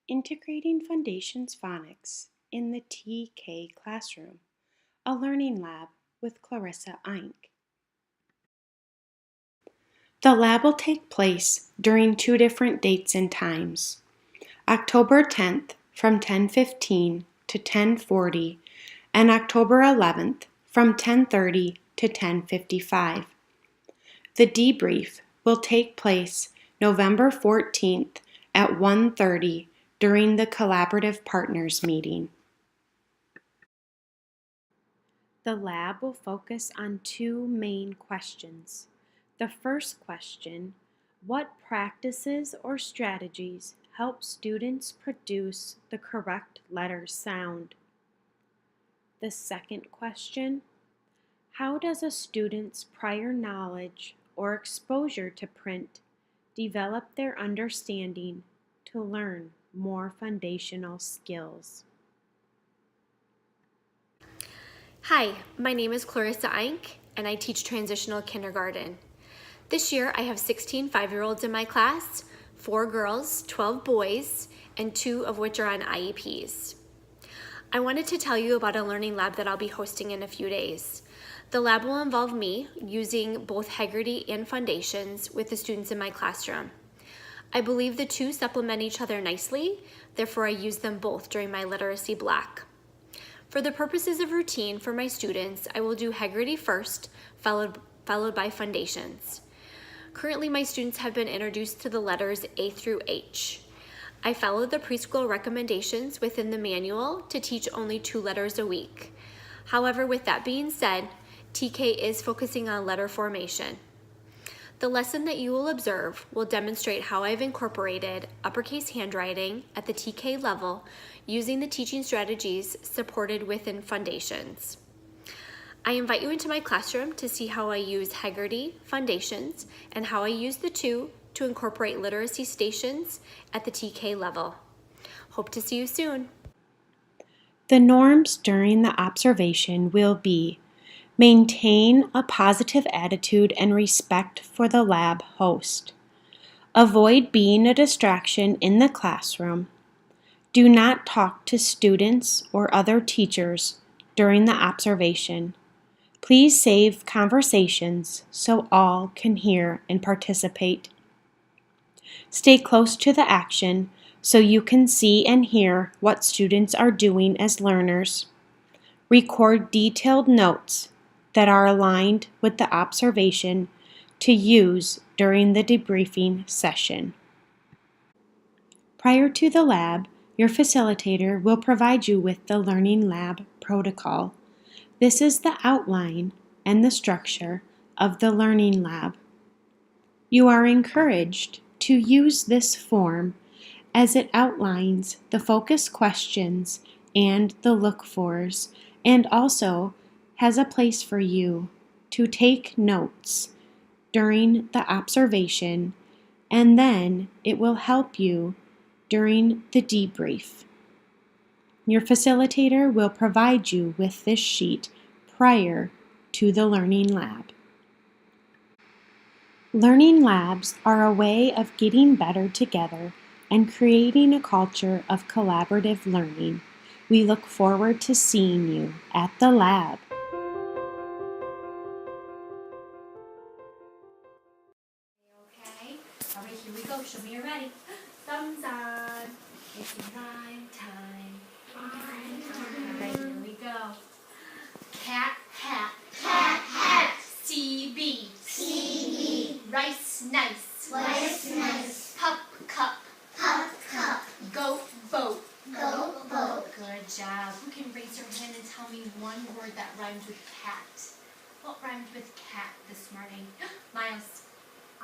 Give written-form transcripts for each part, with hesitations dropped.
Integrating Fundations Phonics in the TK Classroom, a learning lab with Clarissa Eink. The lab will take place during 2 different dates and times. October 10th from 10:15 to 10:40 and October 11th from 10:30 to 10:55. The debrief will take place November 14th at 1:30 during the Collaborative Partners meeting. The lab will focus on 2 main questions. The first question, what practices or strategies help students produce the correct letter sound? The second question, how does a student's prior knowledge or exposure to print develop their understanding to learn more foundational skills? Hi, my name is Clarissa Eink, and I teach Transitional Kindergarten. This year, I have 16 5-year-olds in my class, 4 girls, 12 boys, and 2 of which are on IEPs. I wanted to tell you about a learning lab that I'll be hosting in a few days. The lab will involve me using both Heggerty and Fundations with the students in my classroom. I believe the 2 supplement each other nicely, therefore I use them both during my literacy block. For the purposes of routine for my students, I will do Heggerty first, followed by Fundations. Currently, my students have been introduced to the letters A through H. I follow the preschool recommendations within the manual to teach only 2 letters a week. However, with that being said, TK is focusing on letter formation. The lesson that you will observe will demonstrate how I've incorporated uppercase handwriting at the TK level using the teaching strategies supported within Fundations. I invite you into my classroom to see how I use Heggerty, Fundations, and how I use the 2 to incorporate literacy stations at the TK level. Hope to see you soon. The norms during the observation will be: maintain a positive attitude and respect for the lab host. Avoid being a distraction in the classroom. Do not talk to students or other teachers during the observation. Please save conversations so all can hear and participate. Stay close to the action so you can see and hear what students are doing as learners. Record detailed notes that are aligned with the observation to use during the debriefing session. Prior to the lab, your facilitator will provide you with the Learning Lab protocol. This is the outline and the structure of the Learning Lab. You are encouraged to use this form as it outlines the focus questions and the look-fors, and also has a place for you to take notes during the observation, and then it will help you during the debrief. Your facilitator will provide you with this sheet prior to the Learning Lab. Learning labs are a way of getting better together and creating a culture of collaborative learning. We look forward to seeing you at the lab. Okay, all right, here we go. Show me you're ready. Thumbs on. It's rhyme time. All right, here we go. Cat, hat. Cat, hat. CB. CB. Rice, nice. Rice, nice. Pup, cup. Pup, cup. Goat, boat. Goat, boat. Good job. Who can raise your hand and tell me one word that rhymes with cat? What rhymed with cat this morning? Miles. I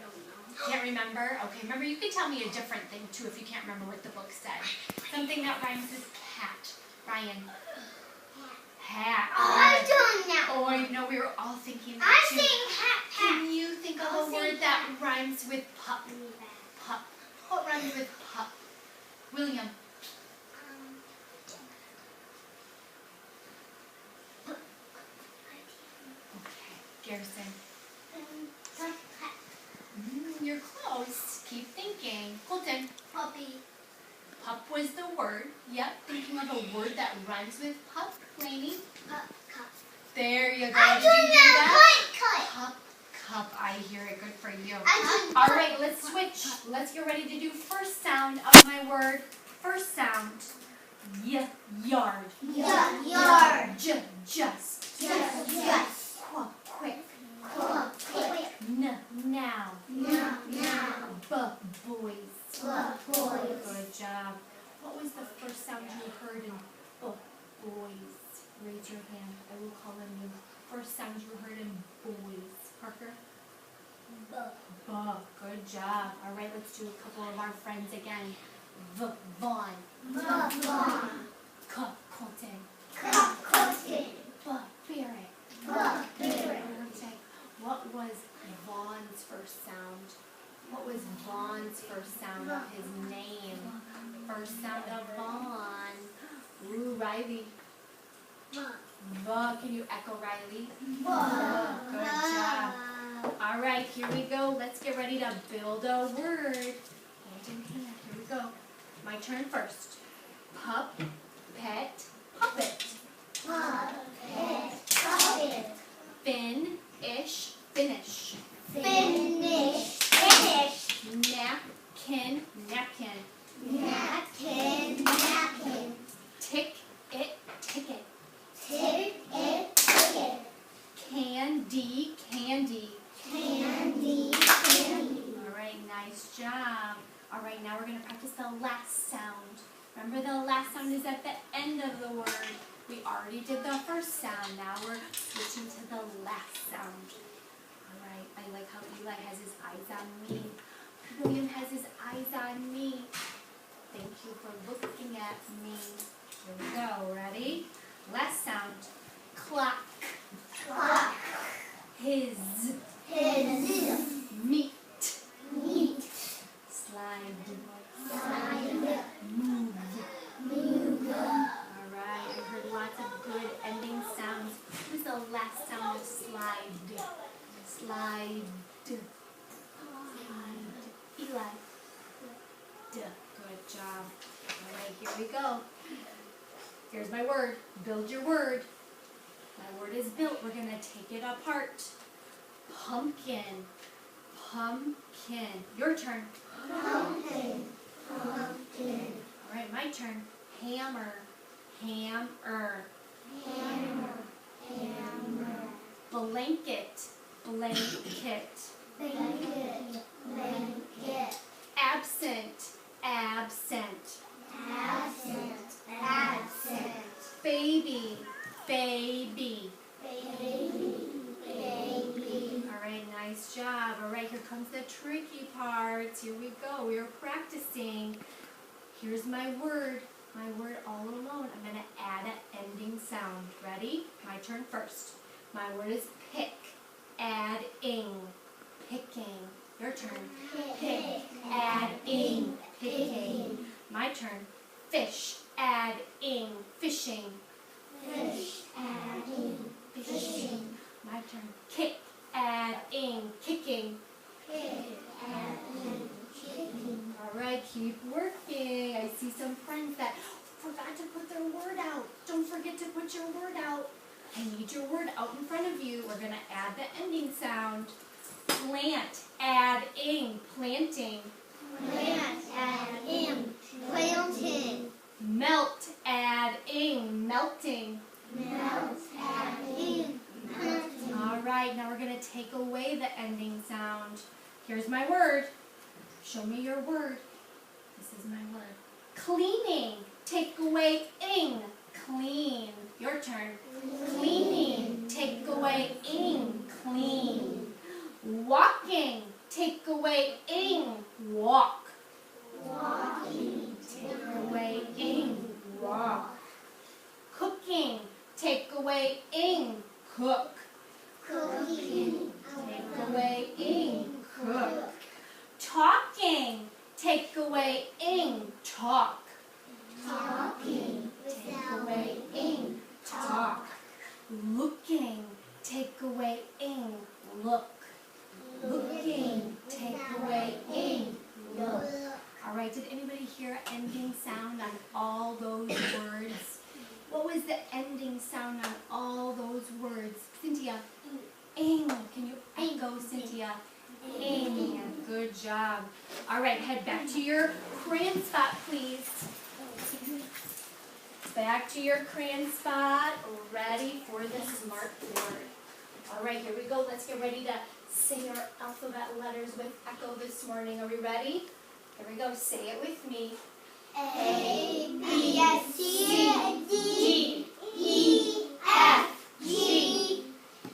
don't know. Can't remember? Okay, remember you can tell me a different thing too if you can't remember what the book said. Something that rhymes with cat. Ryan. Hat. Oh, I'm doing that. Oh, I know we were all thinking that I'm too. saying hat, hat. Can you think of I'll a say word that hat. rhymes with pup? Pup. What rhymes with pup? William. Okay, Garrison. Hat. You're close. was, keep thinking. Colton. Puppy. Pup was the word. Yep, thinking of a word that rhymes with pup. Lainey. Cup. There you go. I'm Did you doing hear that. that? Cut. Pup, cup. I hear it. Good for you. I'm All right, let's switch. Let's get ready to do first sound of my word. First sound. Yard. Yard. Just. Yes. Quick. Quick. Now. Now. Boys. Boys. Good job. What was the first sound you heard in boys? Raise your hand. I will call on you. First sound you heard in boys. Parker? Good job. All right, let's do a couple of our friends again. Vaughn. Colton. Barrett. Perfect. What was Vaughn's first sound? What was Vaughn's first sound of his name? First sound of Vaughn. Ooh, Riley. Can you echo Riley? Good job. All right, here we go. Let's get ready to build a word. Hand in hand. Here we go. My turn first. Pup, pet, puppet. Finish. Napkin. Ticket. Candy. All right, nice job. All right, now we're going to practice the last sound. Remember, the last sound is at the end of the word. We already did the first sound. Now we're switching to the last sound. All right, I like how Eli has his eyes on me. William has his eyes on me. Thank you for looking at me. Here we go. Ready? Last sound. Clock. His. Meat. Slide. Move. All right, I heard lots of good ending sounds. Who's the last sound of slide? Slide. Eli. Good job. All right, here we go. Here's my word. Build your word. My word is built. We're going to take it apart. Pumpkin. Your turn. Pumpkin. All right, my turn. Hammer. Blanket. Absent. Baby. All right, nice job. All right, here comes the tricky parts. Here we go. We are practicing. Here's my word. My word all alone. I'm going to add an ending sound. Ready? My turn first. My word is pick. Add-ing. Picking. Your turn. Pick. Add-ing. Picking. My turn. Fish. Add-ing. Fishing. My turn. Kick. Add-ing. Kicking. All right, keep working. I see some friends that forgot to put their word out. Don't forget to put your word out. I need your word out in front of you. We're going to add the ending sound. Plant. Add-ing. Planting. Melt. Add-ing. Melting. All right, now we're going to take away the ending sound. Here's my word. Show me your word. This is my word. Cleaning. Take away ing. Clean. Your turn. Cleaning. Take away ing. Clean. Walking. Take away ing. Walk. Take away ing. Walk. Cooking. Take away ing. Cook. Take away ing. Cook. Talking. Take away ing. Talk. Take away ing. Talk. Looking. Take away ing. Look. Looking. Take away ing. right, did anybody hear an ending sound on all those words? What was the ending sound on all those words? Cynthia? Ing. Can you echo, Cynthia? Ing. Good job. All right, head back to your crayon spot, please. Back to your crayon spot, ready for the smart board. All right, here we go. Let's get ready to say our alphabet letters with echo this morning. Are we ready? Here we go. Say it with me. A, B, C, D, E, F, G,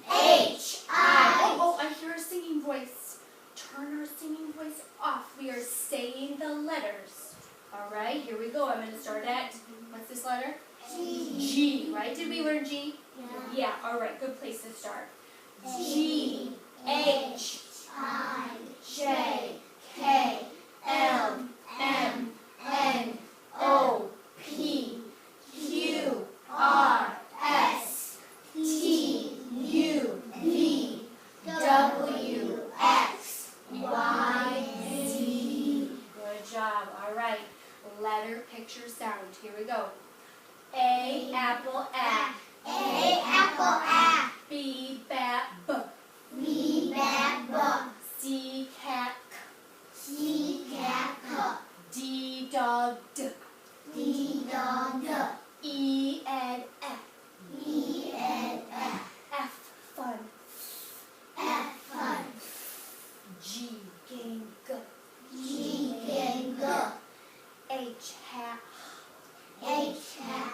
H, I. Oh, I hear a singing voice. Turn our singing voice off. We are saying the letters. All right, here we go. I'm going to start at, what's this letter? G. G, right? Did we learn G? Yeah. Yeah, all right. Good place to start. G, H, I, J, K, L, M, N, O, P, Q, R, S, T, U, V, W, X, Y, Z. Good job. All right. Letter, picture, sound. Here we go. A, apple, A. A, apple, A. B, bat, B. B, bat, B. C, cat, K. C, cat, K. D, dog, D. D, dog, D. E, and F. E, and F. F, fun. F, fun. G, gang, G. G, gang, G. H, hat. H, hat,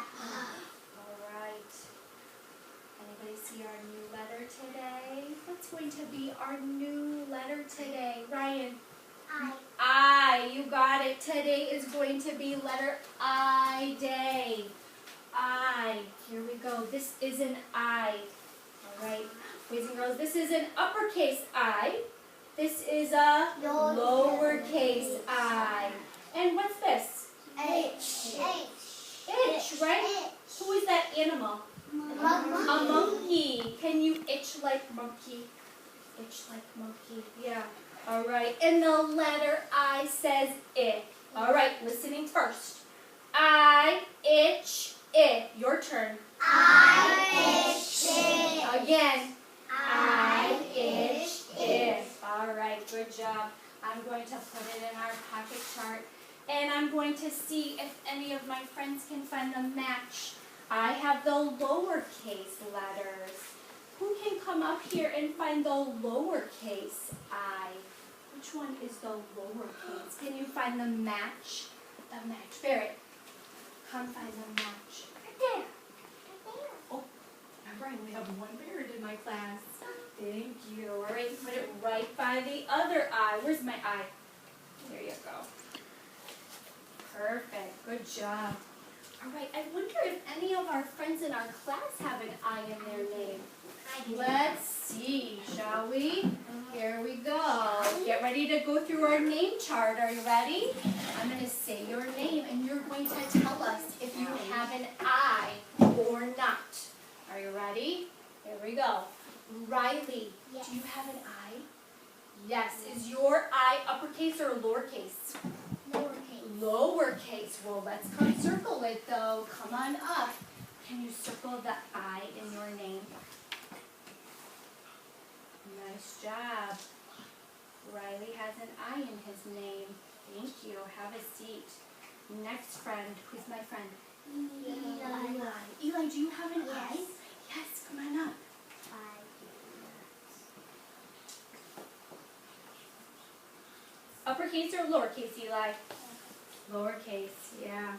All right. Anybody see our new letter today? What's going to be our new letter today? Ryan? I. You got it. Today is going to be letter I day. I. Here we go. This is an I. All right. Boys and girls, this is an uppercase I. This is a lowercase I. And what's this? H. Itch, right? Who is that animal? A monkey. Can you itch like monkey? Itch like monkey. Yeah. All right. And the letter I says it. All right. Listening first. I itch it. Your turn. I, H, it. Again. I, H, it. All right. Good job. I'm going to put it in our pocket chart. And I'm going to see if any of my friends can find the match. I have the lowercase letters. Who can come up here and find the lowercase I? Which one is the lowercase? Can you find the match? The match. Barrett, come find the match. Right there. Oh, remember I only have one Barrett in my class. Thank you. All right, put it right by the other I. Where's my I? There you go. Perfect. Good job. All right. I wonder if any of our friends in our class have an I in their name. Let's see, shall we? Here we go. Get ready to go through our name chart. Are you ready? I'm going to say your name, and you're going to tell us if you have an I or not. Are you ready? Here we go. Riley, Yes. do you have an I? Yes. Is your I uppercase or lowercase? Lowercase. Lowercase. Well, let's come circle it, though. Come on up. Can you circle the I in your name? Nice job. Riley has an I in his name. Thank you. Have a seat. Next friend. Who's my friend? Eli. Eli, do you have an I? Yes. Yes. Come on up. Uppercase or lowercase, Eli? Lowercase, yeah.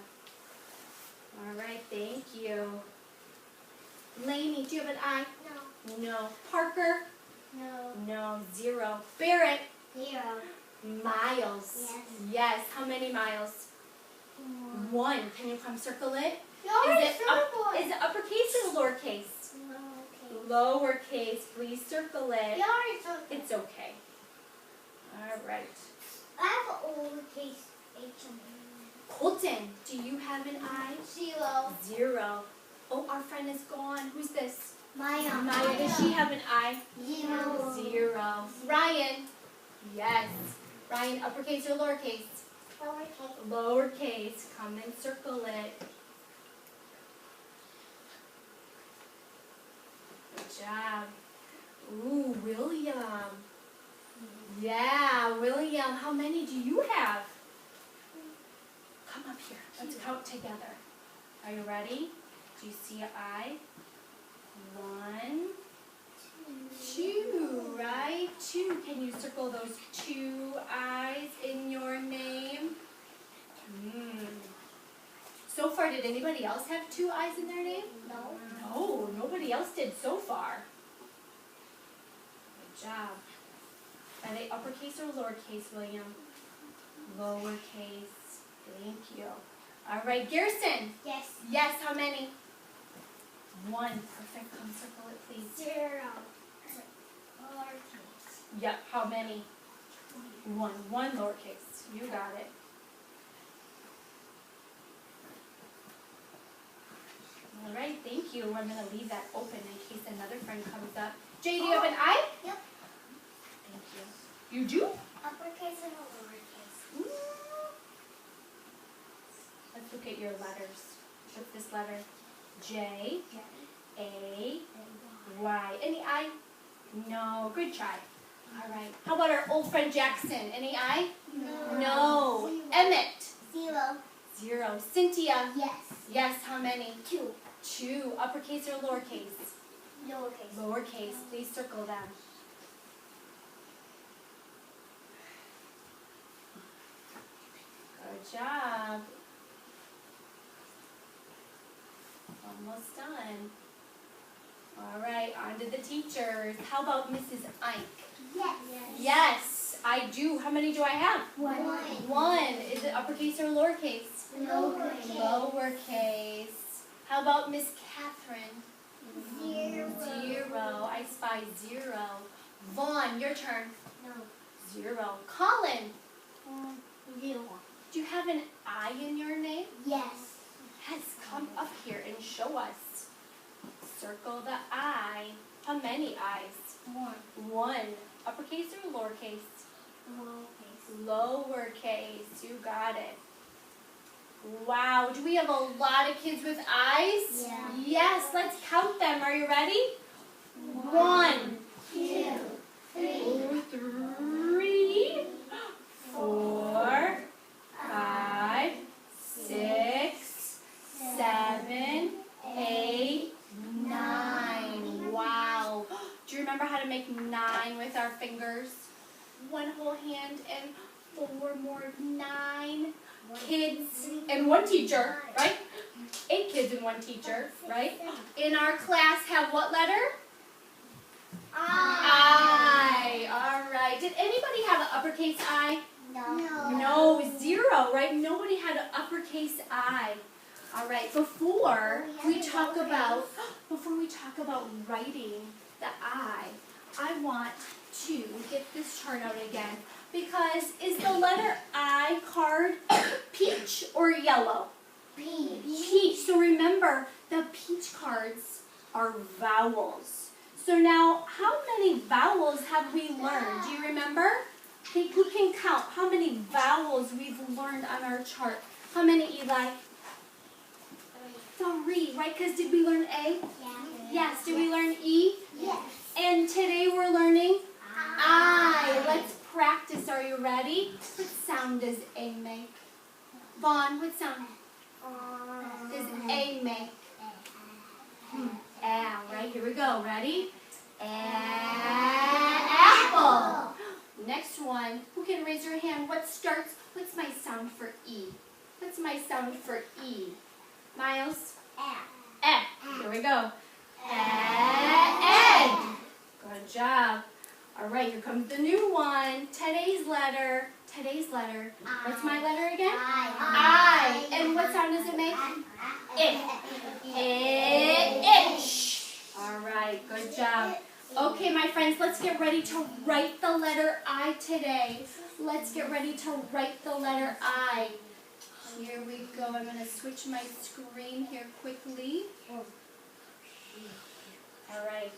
All right, thank you. Lainey, do you have an I? No. No. Parker? No. No. 0. Barrett? 0. Miles? Yes. Yes. How many miles? 1. Can you come circle it? Is it uppercase or lowercase? Lowercase. Please circle it. It's okay. All right. I have an lowercase H on Colton, do you have an I? 0. 0. Oh, our friend is gone. Who's this? Maya. Maya, does she have an I? 0. 0. Ryan. Yes. Ryan, uppercase or lowercase? Lowercase. Lowercase. Come and circle it. Good job. Ooh, William. Yeah, William. How many do you have? Come up here. Let's count together. Are you ready? Do you see an I? 1, 2, right? 2. Can you circle those 2 I's in your name? So far, did anybody else have 2 I's in their name? No. No, nobody else did so far. Good job. Are they uppercase or lowercase, William? Lowercase. Thank you. All right, Garrison. Yes. Yes, how many? 1. Perfect. Come circle it, please. 0. Lowercase. Yep, how many? 1. 1 lowercase. You got it. All right, thank you. I'm going to leave that open in case another friend comes up. Jay, do you have an I? Yep. Thank you. You do? Uppercase and a lowercase. Ooh. Let's look at your letters. What's this letter? J, A, Y. Any I? No. Good try. All right. How about our old friend Jackson? Any I? No. 0. Emmett? 0. 0. Cynthia? Yes. Yes. How many? 2. 2. Uppercase or lowercase? Lowercase. Lowercase. Please circle them. Good job. Almost done. All right, on to the teachers. How about Mrs. Ike? Yes. Yes, I do. How many do I have? 1. 1. Is it uppercase or lowercase? Lowercase. Lowercase. How about Miss Catherine? 0. 0. I spy 0. Vaughn, your turn. No. 0. Colin, 0. do you have an I in your name? Yes. Yes, come up here and show us. Circle the I. How many I's? 1. 1. Uppercase or lowercase? Lowercase. Lowercase. You got it. Wow. Do we have a lot of kids with I's? Yeah. Yes. Let's count them. Are you ready? 1, 2. 3. 3, 4, 5, 6, 7, 8, 9. Wow. Do you remember how to make 9 with our fingers? 1 whole hand and 4 more. 9 kids and 1 teacher, right? 8 kids and 1 teacher, right? In our class have what letter? I. All right. Did anybody have an uppercase I? No. No, 0, right? Nobody had an uppercase I. All right. Before we talk about writing the I want to get this chart out again because is the letter I card peach or yellow? Peach. So remember, the peach cards are vowels. So now, how many vowels have we learned? Do you remember? Who can count how many vowels we've learned on our chart? How many, Eli? 3, right? Because did we learn A? Yeah. Yes. Did we learn E? Yes. And today we're learning I. Let's practice. Are you ready? What sound does A make? Vaughn, what sound does A make? A, right? Here we go. Ready? Apple. Next one. Who can raise your hand? What's my sound for E? What's my sound for E? Miles? Egg. Here we go. Egg. Good job. All right, here comes the new one. Today's letter. What's my letter again? I. And what sound does it make? Itch. All right, good job. Okay, my friends, let's get ready to write the letter I today. Let's get ready to write the letter I. Here we go. I'm going to switch my screen here quickly. All right.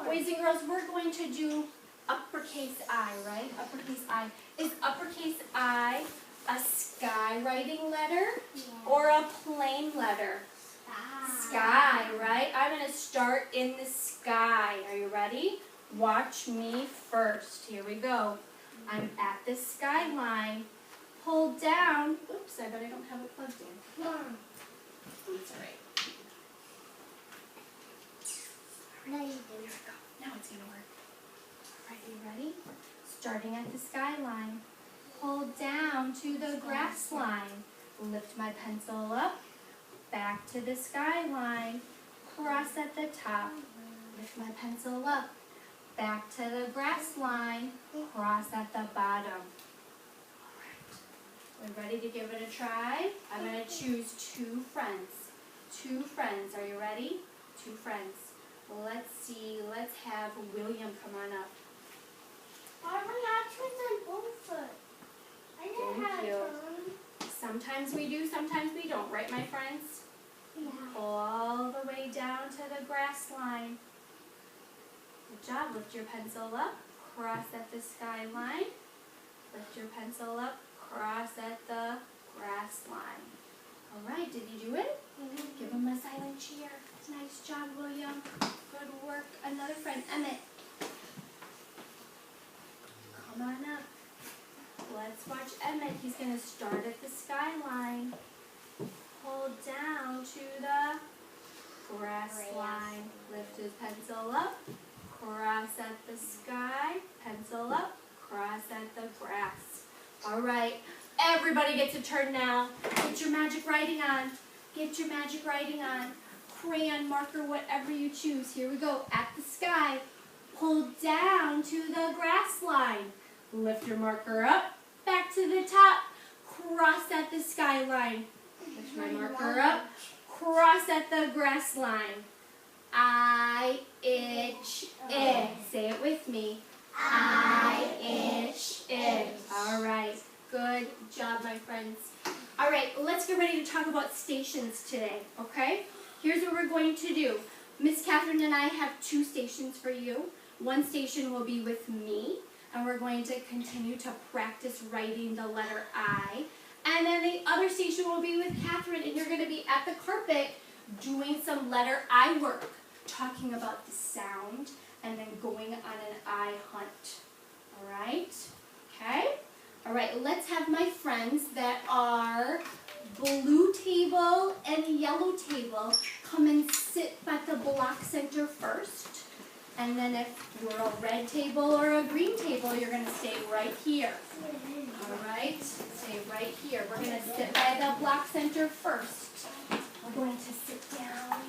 Boys and girls, we're going to do uppercase I, right? Uppercase I. Is uppercase I A skywriting letter or a plain letter? Sky, right? I'm going to start in the sky. Are you ready? Watch me first. Here we go. I'm at the skyline. Pull down. Oops, I bet I don't have it plugged in. That's all right. No, you do. Here we go. Now it's going to work. All right, you ready? Starting at the skyline. Pull down to the grass line. Lift my pencil up. Back to the skyline. Cross at the top. Lift my pencil up. Back to the grass line. Cross at the bottom. All right. We're ready to give it a try. I'm going to choose two friends. Two friends. Are you ready? Two friends. Let's see. Let's have William come on up. Why am I not choosing both? I didn't have Thank you. fun. Sometimes we do, sometimes we don't. Right, my friends? Yeah. Pull all the way down to the grass line. Good job. Lift your pencil up. Cross at the skyline. Lift your pencil up. Cross at the grass line. All right. Did you do it? Give him a silent cheer. Nice job, William. Good work. Another friend, Emmett. Come on up. Let's watch Emmett. He's going to start at the skyline. Pull down to the grass line. Lift his pencil up. Cross at the sky. Pencil up. Cross at the grass. All right. Everybody gets a turn now. Get your magic writing on. Get your magic writing on. Crayon, marker, whatever you choose. Here we go. At the sky. Pull down to the grass line. Lift your marker up. Back to the top. Cross at the skyline. Lift my marker up. Cross at the grass line. I itch it. Say it with me. I itch it. All right. Good job, my friends. All right, let's get ready to talk about stations today, okay? Here's what we're going to do. Miss Catherine and I have two stations for you. One station will be with me, and we're going to continue to practice writing the letter I. And then the other station will be with Catherine, and you're going to be at the carpet doing some letter I work, talking about the sound, and then going on an I hunt. All right? Okay? All right, let's have my friends that are blue table and yellow table come and sit at the block center first. And then if we're a red table or a green table, you're going to stay right here. All right? Stay right here. We're going to sit by the block center first. We're going to sit down.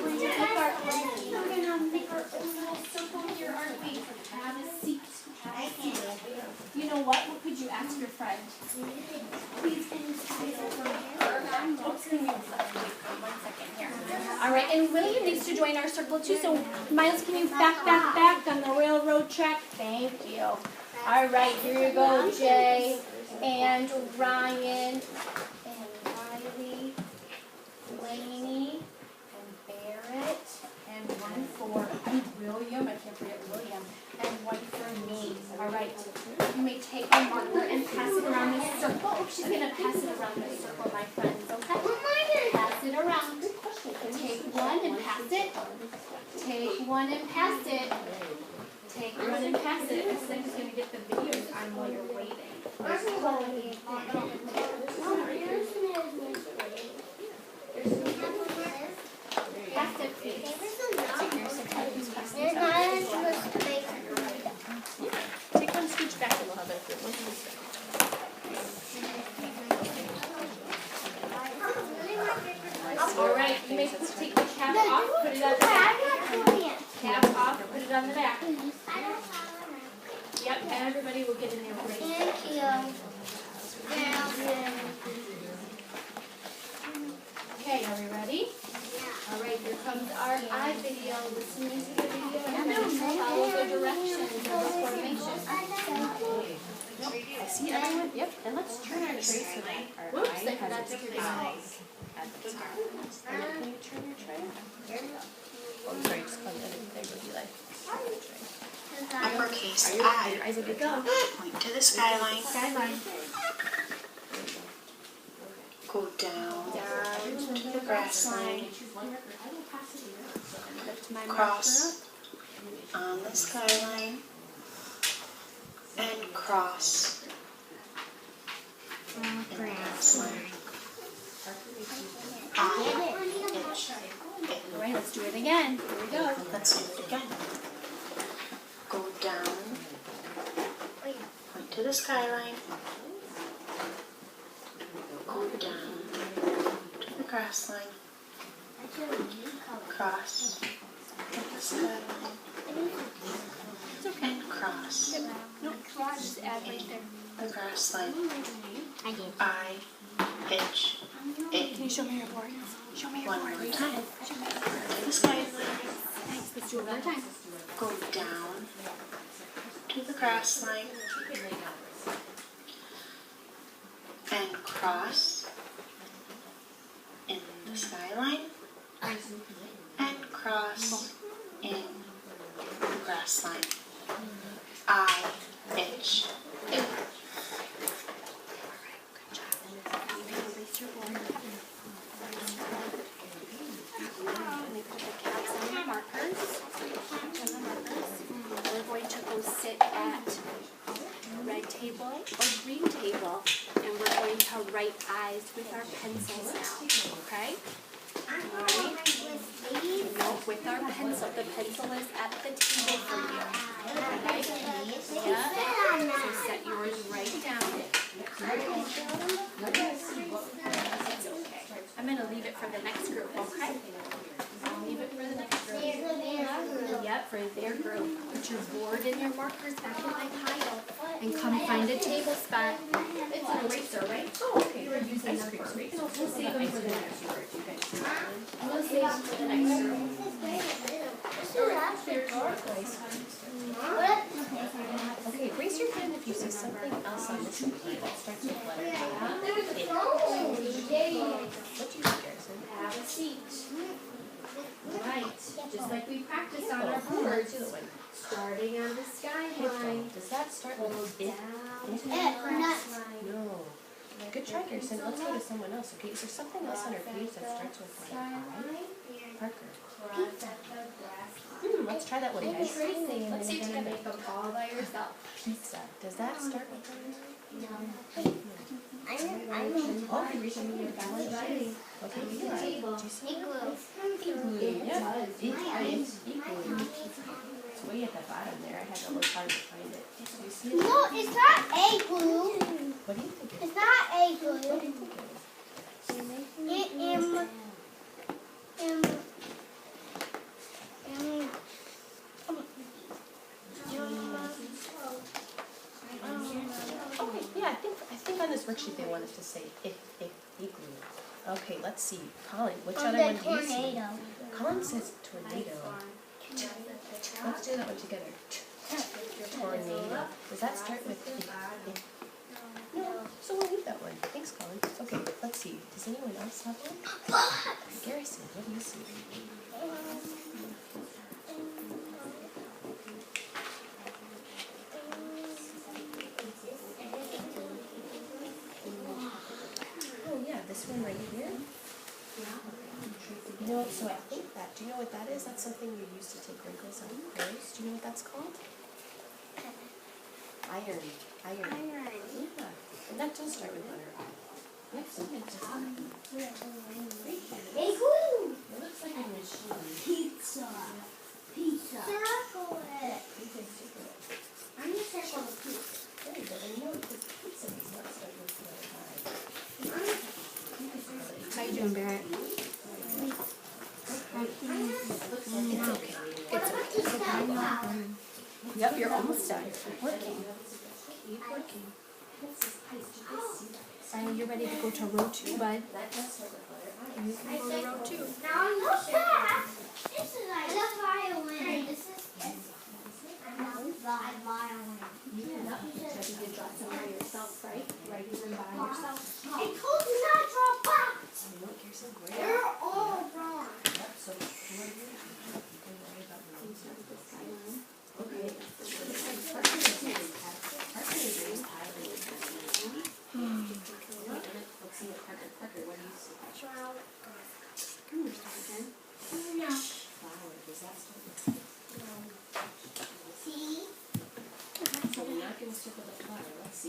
We're going to make our own little circle here, aren't we? Have a seat. Have a seat. You know what? What could you ask your friend? Please can you sit over here? Oops, can you wait for 1 second here? All right, and William needs to join our circle too. So Miles, can you back on the railroad track? Thank you. All right, here you go, Jay and Ryan and Riley, Laney and Barrett, and one for William. I can't forget William. And one for me. All right. You may take a marker and pass it around the circle. Oh, she's going to pass it around the circle, my friends. Okay? Pass it around. Take one and pass it. Take one and pass it. Take one and pass it. I think it's going to get the videos on while you're waiting. Pass it, please. Take one scooch back a little bit. All right, you may take the cap off, put it on the back. Cap off, put it on the back. Yep, and everybody will get in there great. Thank you. Okay, are we ready? All right, here comes our I video. Listening to the video and then follow the directions of the formation. I see everyone. Yep, and let's turn our trays so that. Whoops, I forgot to turn it on. Can you turn your tray? Oh, sorry, just call the other thing would be like. Uppercase I. Eyes will be go. Point to the skyline. Skyline. Go down to the grass line. Cross on the skyline and cross in the grass line. All right, let's do it again. Here we go. Let's do it again. Go down, point to the skyline. Go down to the grass line. Cross the skyline. It's okay. And cross No, just add right there. the grass line. I did. I, H, A. Can you show me your board? Show me your One board. more time. Show me your board. To the skyline. Thanks. Let's do it one more time. Go down to the grass line and cross in the skyline and cross in the grass line. I, H, A. Erase your board. Let me put the caps on the markers. We're going to go sit at red table or green table, and we're going to write eyes with our pencils now, okay? Alright? No, with our pencil. The pencil is at the table for you. Right? Yeah. So set yours right down. It's okay. I'm going to leave it for the next group, okay? I'll leave it for the next group. Yep, for their group. Put your board and your markers back in my pile and come find a table spot. It's an eraser, right? Oh, okay. You were using numbers. We'll save them for the next group. We'll save them for the next group. Okay, raise your hand if you see something else on this paper that starts with letter A. What do you think, Garrison? Have a seat. Right, just like we practiced on our boards. Starting on the skyline. Does that start with it? Down to the grass line. No. Good try, Garrison. Let's go to someone else. Okay, is there something else on our page that starts with letter I? Parker. Let's try that one, guys. Let's see if you can make them all by yourself. Pizza. Does that start with letter Oh, you're reaching your balance. Okay, you got it. Do you see it? It Yeah. does. Igloo. It's way at the bottom there. I had to look hard to find it. Do you see it? No, it's not a glue. What do you think it is? It's not a What do glue. you think it is? Okay, yeah, I think on this worksheet they wanted to say if igloo. Okay, let's see. Colin, which other one do you see? tornado. Colin says tornado. Let's do that one together. Tornado. Does that start with if? No, so we'll leave that one. Thanks, Colin. Okay, let's see. Does anyone else have one? Garrison, what do you see? Oh yeah, this one right here. You know what, so I think that, do you know what that is? That's something you use to take wrinkles out of clothes. Do you know what that's called? Iron. Yeah. And that does start with letter I. Yes, it does. A glue. It looks like a machine. Pizza. Circle it. I'm gonna circle the pizza. There you go. And you know what, because pizza does not start with letter I. How you doing, Barrett? It's okay. It's okay. Yep, you're almost done. Keep working. Keep working. You're ready to go to row 2, bud. That does start with letter I. You can go to row 2. Now I'm not back. This is like the violin. This is I love the violin. Maybe you draw some by yourself, right? Writing them by yourself. I told you not to draw box. You know what, Kirsten? Great. They're all wrong. Yep, so what do you do? Don't worry about names. Okay. Parker is highlighted. Let's see what Parker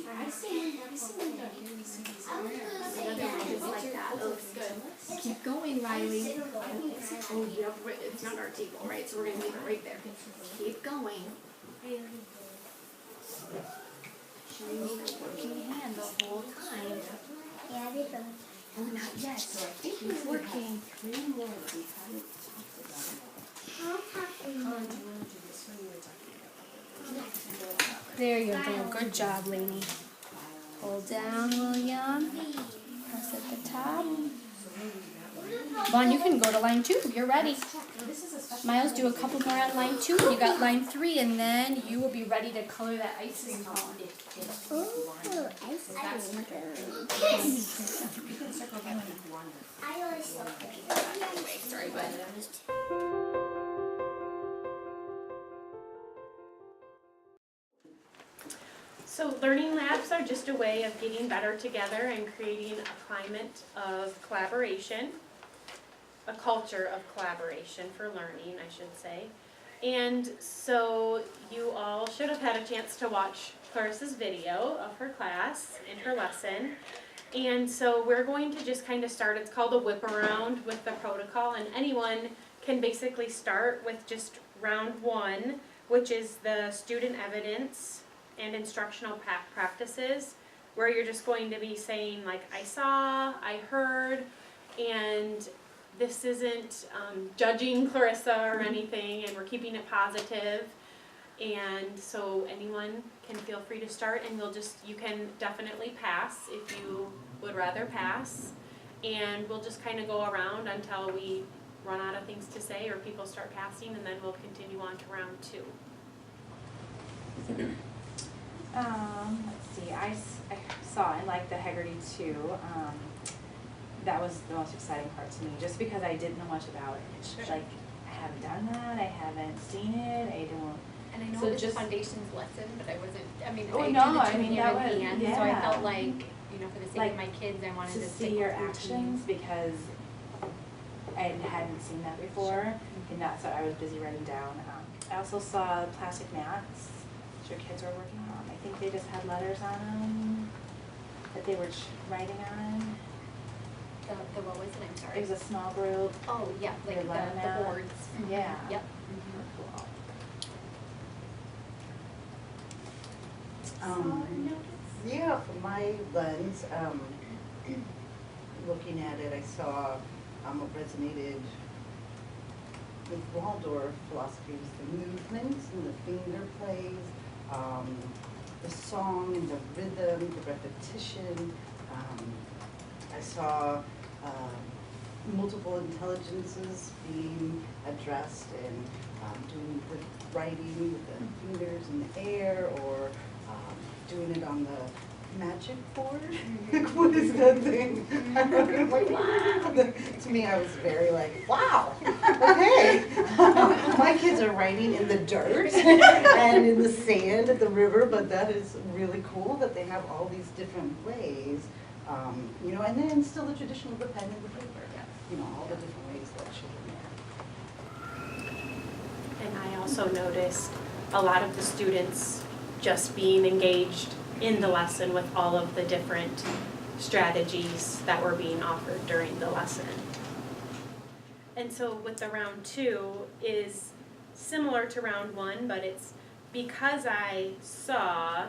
I've seen them. Just like that. It looks good. Keep going, Riley. Oh, yeah, it's not our table, right? So we're gonna leave it right there. Keep going. Working hand the whole time. Yeah, they don't. Oh, not yet. Keep working. There you go. Good job, Lainey. Hold down, William. Press at the top. Vaughn, you can go to line 2. You're ready. Miles, do a couple more on line 2. You got line 3, and then you will be ready to color that ice cone. Ooh, ice cream. I always love cookies. Sorry, bud. So learning labs are just a way of getting better together and creating a climate of collaboration, a culture of collaboration for learning, I should say. And so you all should have had a chance to watch Clarissa's video of her class and her lesson. And so we're going to just kind of start, it's called a whip around with the protocol, and anyone can basically start with just round 1, which is the student evidence and instructional practices, where you're just going to be saying like, I saw, I heard, and this isn't judging Clarissa or anything, and we're keeping it positive. And so anyone can feel free to start, and you can definitely pass if you would rather pass. And we'll just kind of go around until we run out of things to say or people start passing, and then we'll continue on to round 2. Let's see, I saw in like the Haggerty 2, that was the most exciting part to me, just because I didn't know much about it. Sure. Like, I haven't done that, I haven't seen it, I don't. And I know So it was just- a Fundations lesson, but I wasn't, I mean, Oh, I no, do the I two mean, hand that in was- hand, so I yeah. felt like, you know, for the sake Like, of my kids, I wanted to to see stick your with routine. actions, because I hadn't seen that before, and that's what I was busy writing down. I also saw plastic mats that your kids were working on. I think they just had letters on them that they were writing on. The what was it? I'm sorry. It was a small group. Oh, yeah, like Your letter the mat. boards. Yeah. Yep. Cool. Yeah, from my lens, looking at it, I saw what resonated with Waldorf philosophy was the movements and the finger plays, the song and the rhythm, the repetition. I saw multiple intelligences being addressed and doing the writing with the fingers in the air, or doing it on the magic board. Like, what is that thing? I'm like, wow. To me, I was very like, wow, okay. My kids are writing in the dirt and in the sand at the river, but that is really cool that they have all these different ways, you know, and then still the tradition of the pen and the paper, you know, all the different ways that children have. And I also noticed a lot of the students just being engaged in the lesson with all of the different strategies that were being offered during the lesson. And so with the round 2 is similar to round 1, but it's because I saw,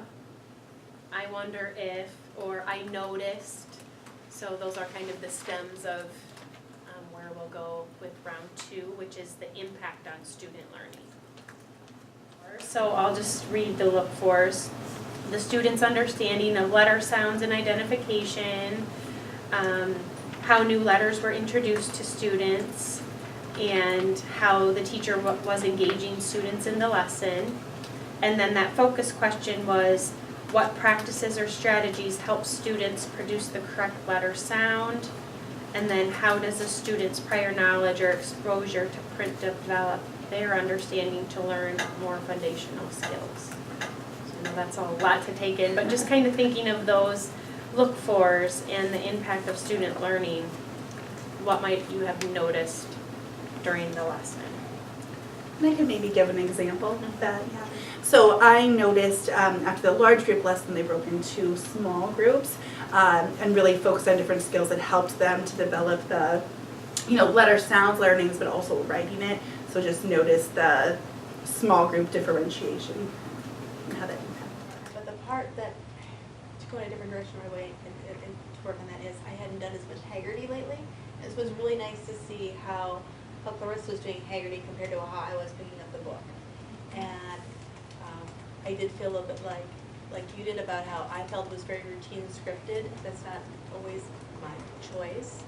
I wonder if, or I noticed. So those are kind of the stems of where we'll go with round 2, which is the impact on student learning. So I'll just read the look-fors. The student's understanding of letter sounds and identification, how new letters were introduced to students, and how the teacher was engaging students in the lesson. And then that focus question was, what practices or strategies help students produce the correct letter sound? And then how does a student's prior knowledge or exposure to print develop their understanding to learn more foundational skills? So I know that's a lot to take in, but just kind of thinking of those look-fors and the impact of student learning, what might you have noticed during the lesson? And I could maybe give an example of that, yeah. So I noticed after the large group lesson, they broke into small groups and really focused on different skills that helped them to develop the, letter sounds learnings, but also writing it. So just notice the small group differentiation and how that impacted. But the part that, to go in a different direction right away and to work on that is, I hadn't done as much Haggerty lately. It was really nice to see how Clarissa was doing Haggerty compared to how I was picking up the book. And I did feel a little bit like you did about how I felt it was very routine scripted. That's not always my choice.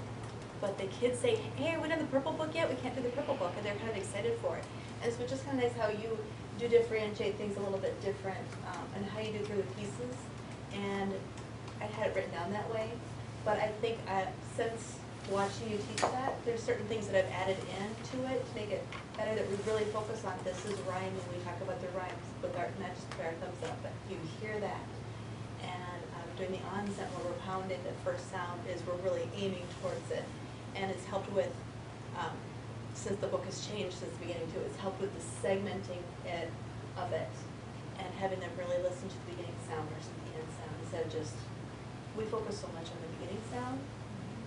But the kids say, hey, are we done the purple book yet? We can't do the purple book. And they're kind of excited for it. And so it's just kind of nice how you do differentiate things a little bit different and how you do through the pieces. And I had it written down that way. But I think since watching you teach that, there's certain things that I've added into it to make it better, that we really focus on. This is rhyming. We talk about the rhymes with our, not just with our thumbs up, but you hear that. And doing the onset where we're pounding the first sound is we're really aiming towards it. And it's helped with, since the book has changed since the beginning too, it's helped with the segmenting of it and having them really listen to the beginning sound versus the end sound instead of just, we focus so much on the beginning sound.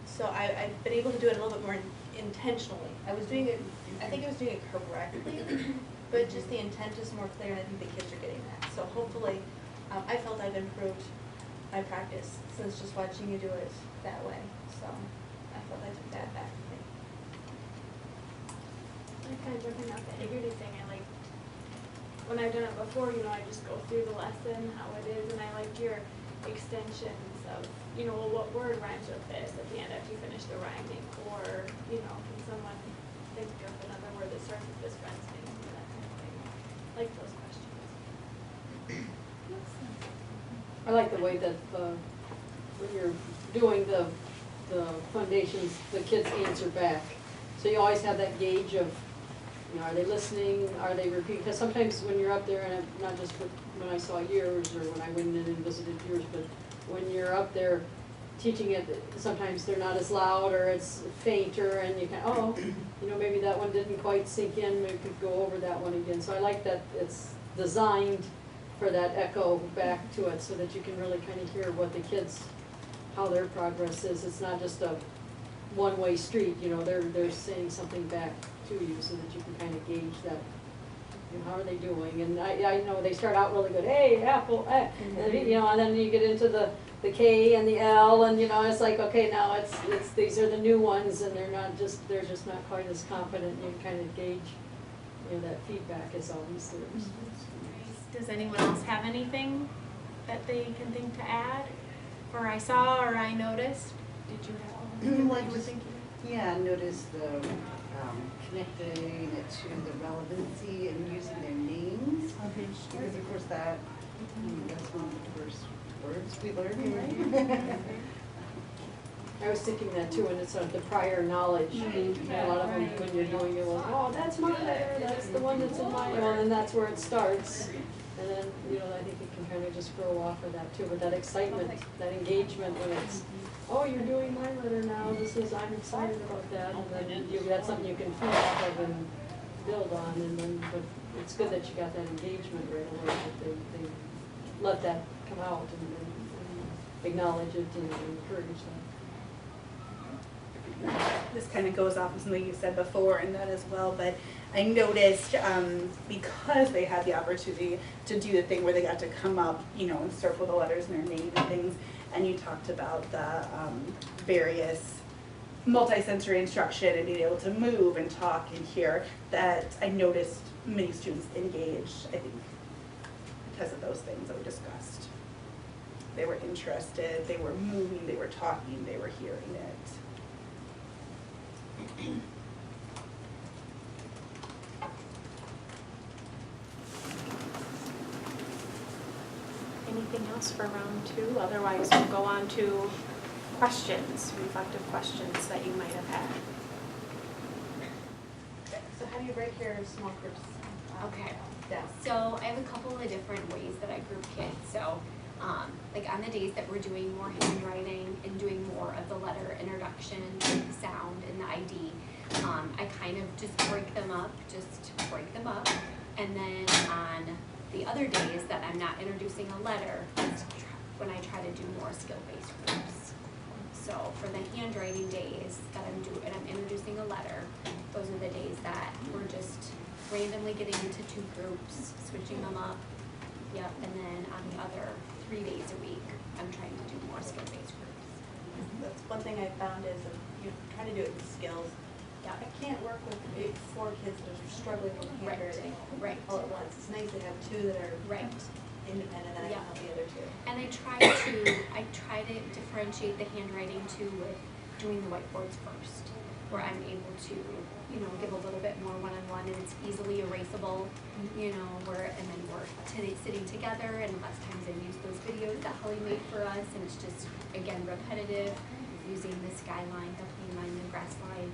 So I've been able to do it a little bit more intentionally. I think I was doing it correctly, but just the intent is more clear, and I think the kids are getting that. So hopefully, I felt I've improved my practice since just watching you do it that way. So I felt I took that back with me. I kind of jumping off the Haggerty thing. I like when I've done it before. I just go through the lesson, how it is, and I like your extensions of, well, what word rhymes with this at the end after you finish the rhyming, or, can someone think of another word that starts with this friend's name, or that kind of thing. I like those questions. I like the way that when you're doing the Fundations, the kids answer back. So you always have that gauge of, are they listening, are they repeating? Because sometimes when you're up there, and not just when I saw yours or when I went in and visited yours, but when you're up there teaching it, sometimes they're not as loud or it's fainter, and you can, maybe that one didn't quite sink in, we could go over that one again. So I like that it's designed for that echo back to it so that you can really kind of hear what the kids, how their progress is. It's not just a one-way street, they're saying something back to you so that you can kind of gauge that, how are they doing? And I know they start out really good, hey, apple, eh, and then you get into the K and the L, and it's like, okay, now it's these are the new ones, and they're just not quite as confident. You kind of gauge, that feedback is always there. Does anyone else have anything that they can think to add, or I saw, or I noticed? Did you have anything you were thinking? Yeah, notice the connecting it to the relevancy and using their names. Okay, Because of course that's one of the first words we learn, right? I was thinking that too, and it's the prior knowledge. A lot of them, when you're doing it, that's my letter, that's the one that's in my, and that's where it starts. And then, I think you can kind of just grow off of that too, but that excitement, that engagement when it's, you're doing my letter now, I'm excited about that, and then that's something you can feed off of and build on, and then, but it's good that you got that engagement right away, that they let that come out and acknowledge it and encourage that. This kind of goes off of something you said before and that as well, but I noticed because they had the opportunity to do the thing where they got to come up, and circle the letters in their name and things, and you talked about the various multi-sensory instruction and being able to move and talk and hear, that I noticed many students engaged, I think, because of those things that we discussed. They were interested, they were moving, they were talking, they were hearing it. Anything else for round 2? Otherwise, we'll go on to questions, reflective questions that you might have had. So how do you break your small groups? Okay. Down? So I have a couple of different ways that I group kids. So like on the days that we're doing more handwriting and doing more of the letter introduction, the sound, and the ID, I kind of just break them up, and then on the other days that I'm not introducing a letter, that's when I try to do more skill-based groups. So for the handwriting days that I'm introducing a letter, those are the days that we're just randomly getting into 2 groups, switching them up. Yep, and then on the other 3 days a week, I'm trying to do more skill-based groups. That's one thing I found is you're trying to do it with skills. Yeah. I can't work with 4 kids that are struggling with handwriting Right. all at once. It's nice to have 2 that are Right. independent and I Yeah. can help the other 2. And I try to differentiate the handwriting too with doing the whiteboards first, where I'm able to, give a little bit more one-on-one, and it's easily erasable, and then we're sitting together, and less times I use those videos that Holly made for us, and it's just, again, repetitive, using the skyline, the plane line, the grass line,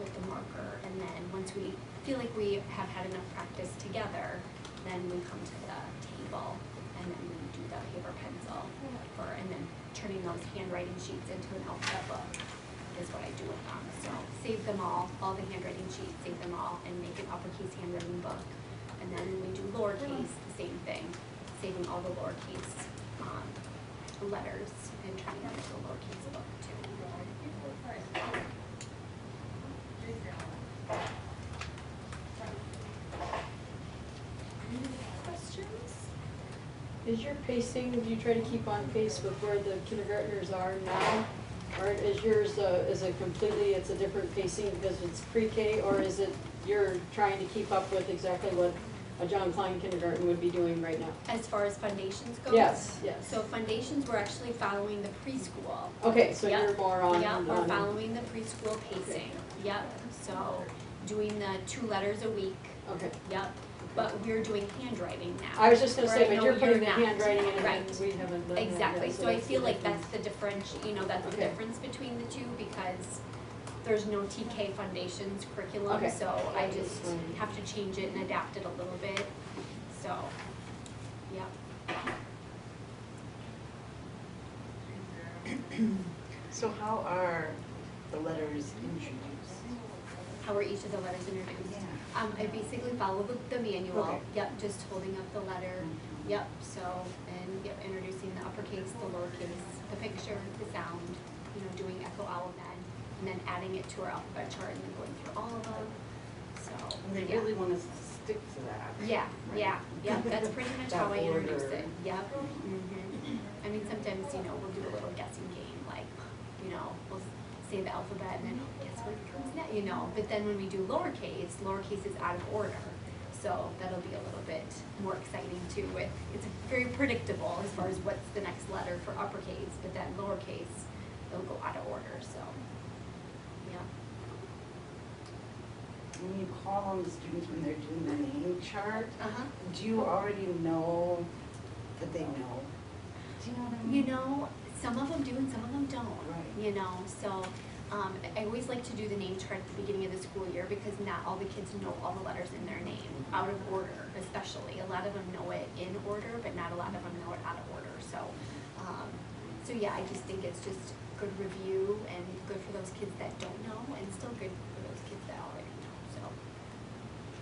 with the marker, and then once we feel like we have had enough practice together, then we come to the table, and then we do the paper pencil, and then turning those handwriting sheets into an alphabet book is what I do with them. So save them all the handwriting sheets, save them all, and make an uppercase handwriting book. And then when we do lowercase, the same thing, saving all the lowercase letters and turning them into a lowercase book too. Questions? Is your pacing, do you try to keep on pace with where the kindergartners are now? Or is yours, is it completely, it's a different pacing because it's pre-K, or is it you're trying to keep up with exactly what a John Klein kindergarten would be doing right now? As far as Foundations goes? Yes. So Foundations, we're actually following the preschool. Okay, so Yep. you're more on. Yep, we're following the preschool pacing. Yep, so doing the 2 letters a week. Okay. Yep, but we're doing handwriting now. I was just gonna say, Right, but no, you're putting the not. handwriting in, Right. and we haven't done that yet. Exactly, so I that's feel the like difference. that's the difference, that's the Okay. difference between the 2, because there's no TK Foundations curriculum, Okay. so I just Right. have to change it and adapt it a little bit, so, yep. So how are the letters introduced? How are each of the letters introduced? I basically follow the manual. Okay. Yep, just holding up the letter. Yep, so, and introducing the uppercase, the lowercase, the picture, the sound, doing echo owl and then adding it to our alphabet chart and then going through all of them. So, And they yeah. really want us to stick to that. Yeah, right? yeah, that's pretty much how I That introduce order. it. Yep. I mean, sometimes, we'll do a little guessing game, like, we'll say the alphabet and then guess what comes next, but then when we do lowercase is out of order. So that'll be a little bit more exciting too it's very predictable as far as what's the next letter for uppercase, but then lowercase, they'll go out of order, so, yeah. When you call on the students when they're doing the name chart, Uh-huh. do you already know that they know? Do you know what I mean? Some of them do and some of them don't. Right. So I always like to do the name chart at the beginning of the school year because not all the kids know all the letters in their name, out of order especially. A lot of them know it in order, but not a lot of them know it out of order. So yeah, I just think it's just good review and good for those kids that don't know and still good for those kids that already know. So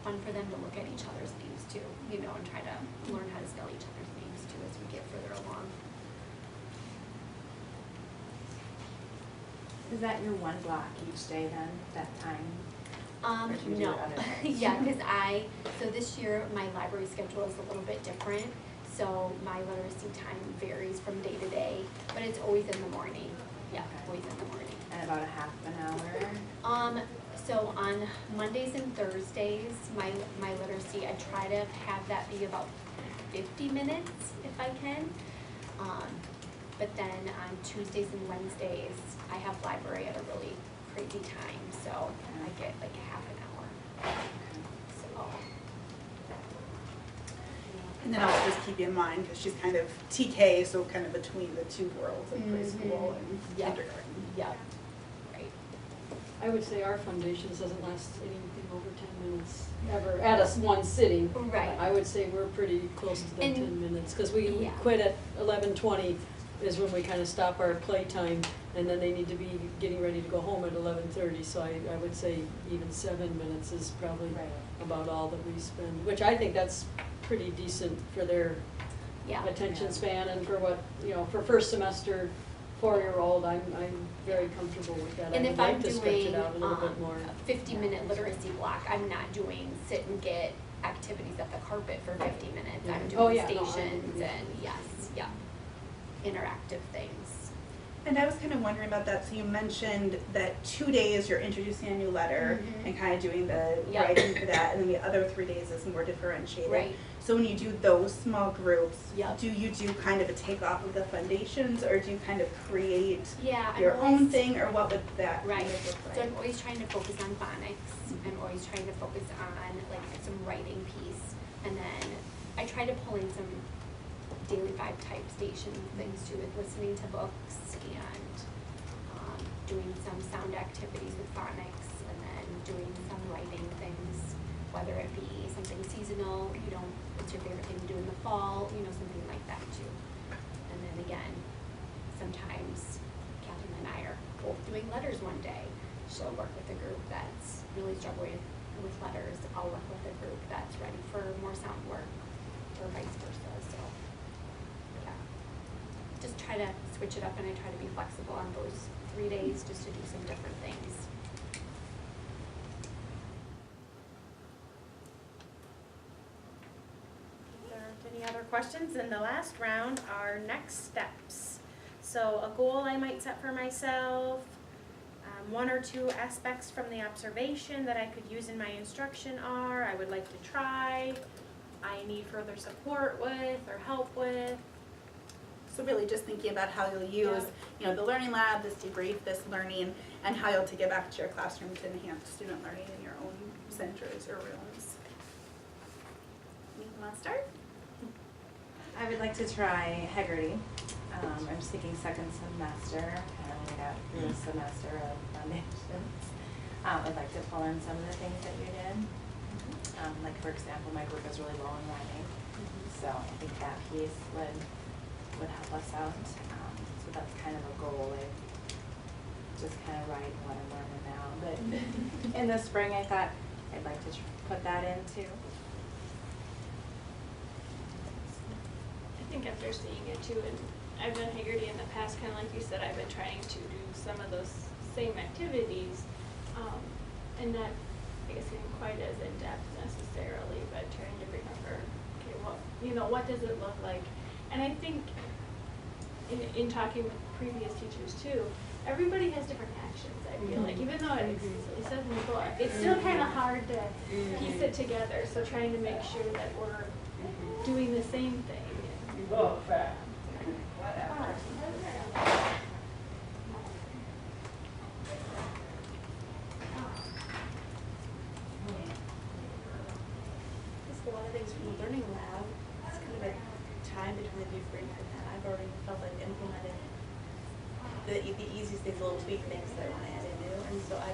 fun for them to look at each other's names too, and try to learn how to spell each other's names too as we get further along. Is that your one block each day then, that time? Or do you do No. it other days? Yeah, because so this year my library schedule is a little bit different. So my literacy time varies from day to day, but it's always in the morning. Yeah, Okay. always in the morning. And about a half an hour? So on Mondays and Thursdays, my literacy, I try to have that be about 50 minutes if I can. But then on Tuesdays and Wednesdays, I have library at a really crazy time, so I get like a half an hour. So. And then also just keep in mind, because she's kind of TK, so kind of between the 2 worlds of preschool and Yep. kindergarten. Yeah, right. I would say our Foundations doesn't last anything over 10 minutes ever at us one sitting. Right. I would say we're pretty close to the And- 10 minutes because we yeah. quit at 11:20 is when we kind of stop our playtime, and then they need to be getting ready to go home at 11:30, so I would say even 7 minutes is probably Right. about all that we spend, which I think that's pretty decent for their Yeah. attention span and for what, for first semester 4-year-old, I'm very comfortable with that. And I if would I'm like to stretch doing it out a little bit more. a 50-minute literacy block, I'm not doing sit and get activities at the carpet for 50 minutes. I'm Oh, doing yeah, no, I stations agree. and yes, yeah, interactive things. And I was kind of wondering about that. So you mentioned that 2 days you're introducing a new letter Mhm. and kind of doing the Yep. writing for that, and then the other 3 days is more differentiated. Right. So when you do those small groups, Yep. do you do kind of a takeoff of the Fundations, or do you kind of create Yeah, I'm your own always- thing, or what would that Right, kind of look like? so I'm always trying to focus on phonics, I'm always trying to focus on like some writing piece, and then I try to pull in some daily 5 type station things too, with listening to books and doing some sound activities with phonics, and then doing some writing things, whether it be something seasonal, what's your favorite thing to do in the fall, something like that too. And then again, sometimes Catherine and I are both doing letters one day. She'll work with a group that's really struggling with letters. I'll work with a group that's ready for more sound work, or vice versa. So, yeah. Just try to switch it up, and I try to be flexible on those 3 days just to do some different things. If there aren't any other questions, then the last round are next steps. So a goal I might set for myself, 1 or 2 aspects from the observation that I could use in my instruction are, I would like to try, I need further support with or help with. So really just thinking about how you'll use, the learning lab, this debrief, this learning, and how you'll take it back to your classroom to enhance student learning in your own centers or rooms. Anyone want to start? I would like to try Haggerty. I'm just thinking second semester, kind of laid out through a semester of Foundations. I'd like to pull in some of the things that you did. Like for example, my group is really low in writing, so I think that piece would help us out. So that's kind of a goal. I just kind of write what I'm learning now, but in the spring I thought I'd like to put that in too. I think after seeing it too, and I've done Haggerty in the past, kind of like you said, I've been trying to do some of those same activities, and not, I guess, getting quite as in-depth necessarily, but trying to remember, okay, what does it look like? And I think in talking with previous teachers too, everybody has different actions, I feel like, even though it says in the book, it's still kind of hard to piece it together, so trying to make sure that we're doing the same thing. Just a lot of things from the learning lab. It's kind of a time between the debrief and that. I've already felt like implemented the easiest things, little tweak things that I want to add into. And so I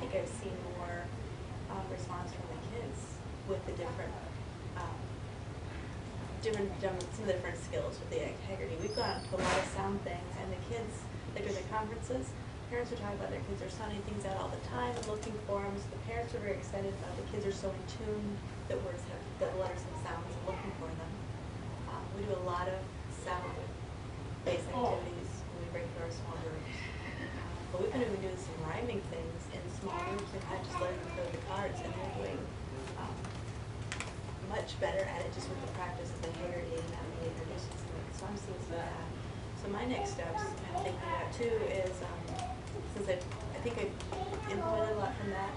think I've seen more response from the kids with the different some of the different skills with the integrity. We've gone to a lot of sound things, and the kids, like during the conferences, parents are talking about their kids are sounding things out all the time and looking for them. So the parents are very excited about the kids are so in tune that that letters have sounds and looking for them. We do a lot of sound-based activities when we break through our small groups. But we've been even doing some rhyming things in small groups and kind of just letting them play with the cards, and they're doing much better at it just with the practice of the Haggerty and not being introduced to it. So I'm seeing some of that. So my next steps I'm thinking about too is, since I think I've implemented a lot from that,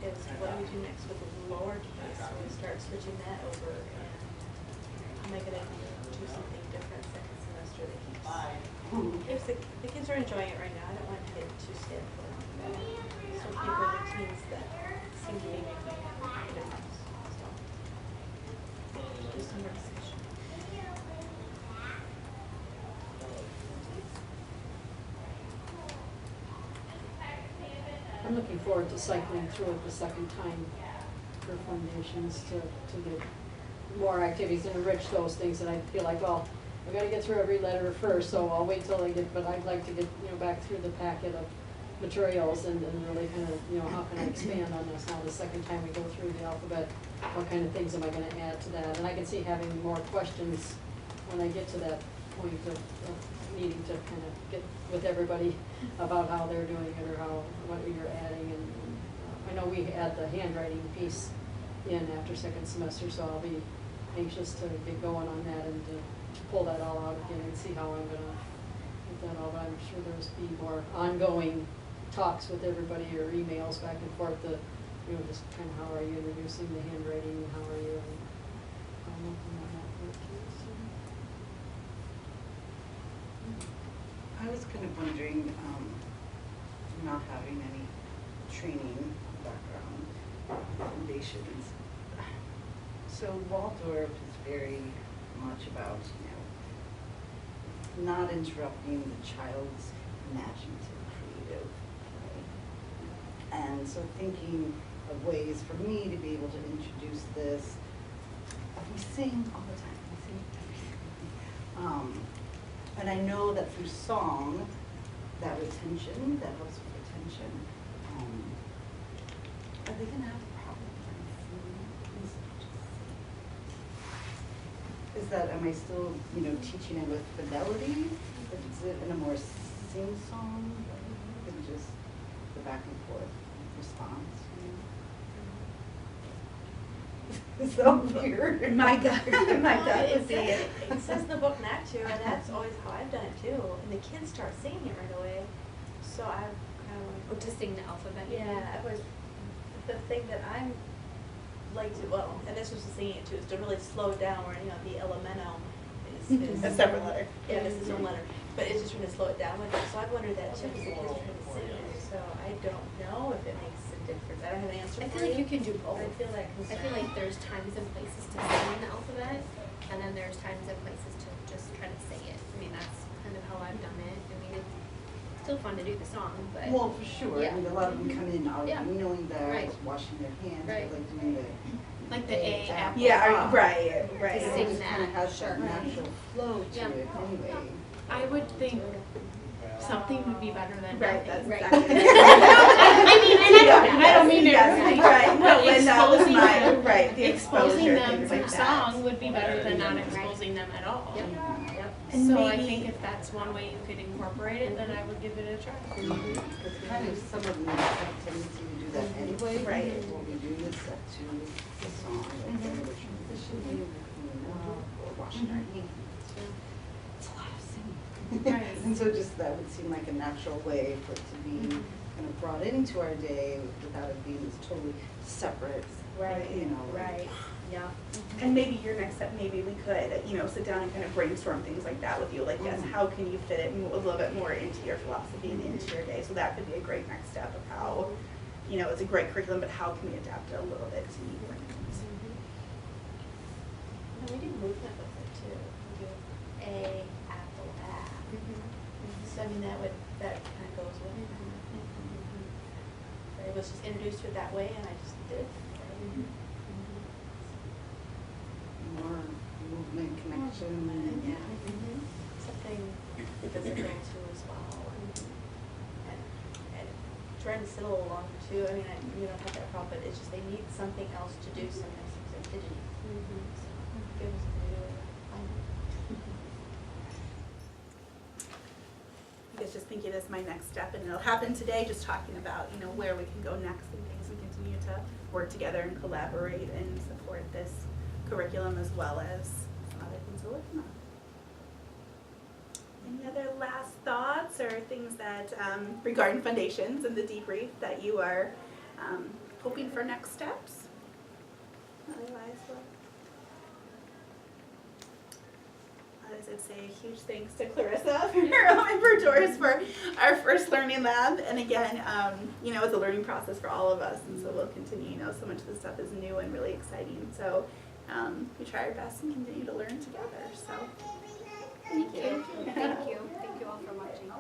is what do we do next with the lowercase? So we start switching that over, and am I going to do something different second semester that keeps the kids are enjoying it right now. I don't want to get too stiff. So keep with routines that seem to be making a difference. So do some repetition. I'm looking forward to cycling through it the second time for Foundations to get more activities and enrich those things, and I feel like, well, we gotta get through every letter first, so I'll wait till I get, but I'd like to get, back through the packet of materials and really kind of, how can I expand on this now the second time we go through the alphabet? What kind of things am I gonna add to that? And I can see having more questions when I get to that point of needing to kind of get with everybody about how they're doing it or what you're adding. And I know we add the handwriting piece in after second semester, so I'll be anxious to get going on that and to pull that all out again and see how I'm gonna get that all. But I'm sure there's be more ongoing talks with everybody or emails back and forth to, just kind of how are you introducing the handwriting and how are you, and I'm looking at that work too, so. I was kind of wondering, not having any training background, foundations. So Waldorf is very much about, not interrupting the child's imaginative, creative, right? And so thinking of ways for me to be able to introduce this. We sing all the time, we sing everything. And I know that through song, that retention, that helps with retention. Are they gonna have a problem with singing? Is that, am I still, teaching it with fidelity? Is it in a more sing-song way than just the back and forth response? It's so weird. My gut would be, it says in the book not to, and that's always how I've done it too. And the kids start singing it right away. So I kind of Or to sing the alphabet. yeah, it was the thing that I'm like to, well, and this was the singing it too, is to really slow down where, the elemento is A separate letter. Yeah, this is its own letter. But it's just trying to slow it down with it. So I've wondered that too, because the kids are trying to sing it. So I don't know if it makes a difference. I don't have an answer I for feel like you can do both. I feel like I feel like there's times and places to sing the alphabet, and then there's times and places to just try to say it. I mean, that's kind of how I've done it. I mean, it's still fun to do the song, but. Well, for sure. Yeah. I mean, a lot of them come in already Yeah. knowing that, Right. washing their hands, Right. like doing the. Like the A, apple. yeah, right. It Sing just kind of that, has sure. that natural flow to Yeah. it anyway. I would think something would be better than Right, nothing. that's Right. exactly I mean, and I don't mean to. Yes, right. No, But and that was exposing my, them, right, the exposing exposure, them things through like that. song would be better than not exposing them at all. Yep, yep. And So I maybe- think if that's one way you could incorporate it, then I would give it a try. It's kind of, some of them have a tendency to do that anyway. Right. When we do this set to the song, like when we're transitioning, we're cleaning up, or washing our hands. It's a lot of singing. Right. And so just that would seem like a natural way for it to be kind of brought into our day without it being this totally separate, Right, like, right. Yeah. And maybe your next step, maybe we could, sit down and kind of brainstorm things like that with you. Like, yes, how can you fit it a little bit more into your philosophy and into your day? So that could be a great next step of how, it's a great curriculum, but how can we adapt it a little bit to meet your needs? And we do movement with it too. We do A, apple, A. So I mean, that kind of goes with it. It was just introduced to it that way, and I just did it. more movement, connection. Yeah. Something physical too as well. And trying to sit a little longer too. I mean, you don't have that problem, but it's just they need something else to do something since they're fidgety. So give them something to do. I guess just thinking that's my next step, and it'll happen today, just talking about, where we can go next and things we continue to work together and collaborate and support this curriculum as well as some other things we're working on. Any other last thoughts or things that, regarding Fundations and the debrief that you are hoping for next steps? Otherwise, I'd say a huge thanks to Clarissa and for Doris for our first learning lab. And again, it's a learning process for all of us, and so we'll continue. So much of this stuff is new and really exciting. So we try our best and continue to learn together. So Thank you. Thank you. Thank you all for watching.